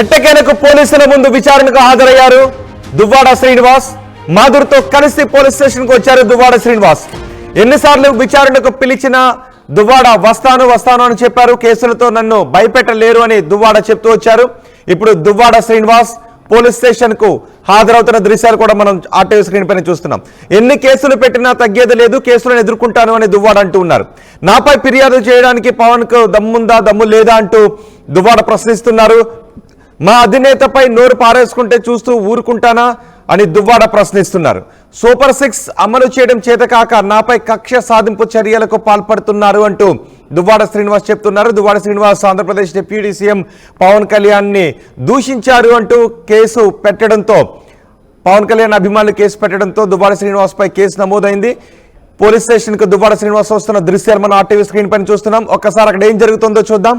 ఎట్టకేలకు పోలీసుల ముందు విచారణకు హాజరయ్యారు దువ్వాడ శ్రీనివాస్. మాధుర్తో కలిసి పోలీస్ స్టేషన్ కు వచ్చారు దువ్వాడ శ్రీనివాస్. ఎన్నిసార్లు విచారణకు పిలిచినా దువ్వాడ వస్తాను అని చెప్పారు. కేసులతో నన్ను భయపెట్టలేరు అని దువ్వాడ చెప్తూ వచ్చారు. ఇప్పుడు దువ్వాడ శ్రీనివాస్ పోలీస్ స్టేషన్ కు హాజరవుతున్న దృశ్యాలు కూడా మనం ఆర్టీవీ స్క్రీన్ పైన చూస్తున్నాం. ఎన్ని కేసులు పెట్టినా తగ్గేది లేదు, కేసులను ఎదుర్కొంటాను అని దువ్వాడ అంటూ ఉన్నారు. నాపై ఫిర్యాదు చేయడానికి పవన్ కు దమ్ముందా దమ్ము లేదా అంటూ దువ్వాడ ప్రశ్నిస్తున్నారు. మా అధినేతపై నోరు పారేసుకుంటే చూస్తూ ఊరుకుంటానా అని దువ్వాడ ప్రశ్నిస్తున్నారు. సూపర్ 6 అమలు చేయడం చేతకాక నాపై కక్ష సాధింపు చర్యలకు పాల్పడుతున్నారు అంటూ దువ్వాడ శ్రీనివాస్ చెప్తున్నారు. దువ్వాడ శ్రీనివాస్ ఆంధ్రప్రదేశ్ డిప్యూటీ సీఎం పవన్ కళ్యాణ్ ని దూషించారు అంటూ కేసు పెట్టడంతో, పవన్ కళ్యాణ్ అభిమానులు కేసు పెట్టడంతో దువ్వాడ శ్రీనివాస్ పై కేసు నమోదైంది. పోలీస్ స్టేషన్ కు దువ్వాడ శ్రీనివాస్ వస్తున్న దృశ్యాలు మనం ఆర్టీవీ స్క్రీన్ పైన చూస్తున్నాం. ఒక్కసారి అక్కడ ఏం జరుగుతుందో చూద్దాం.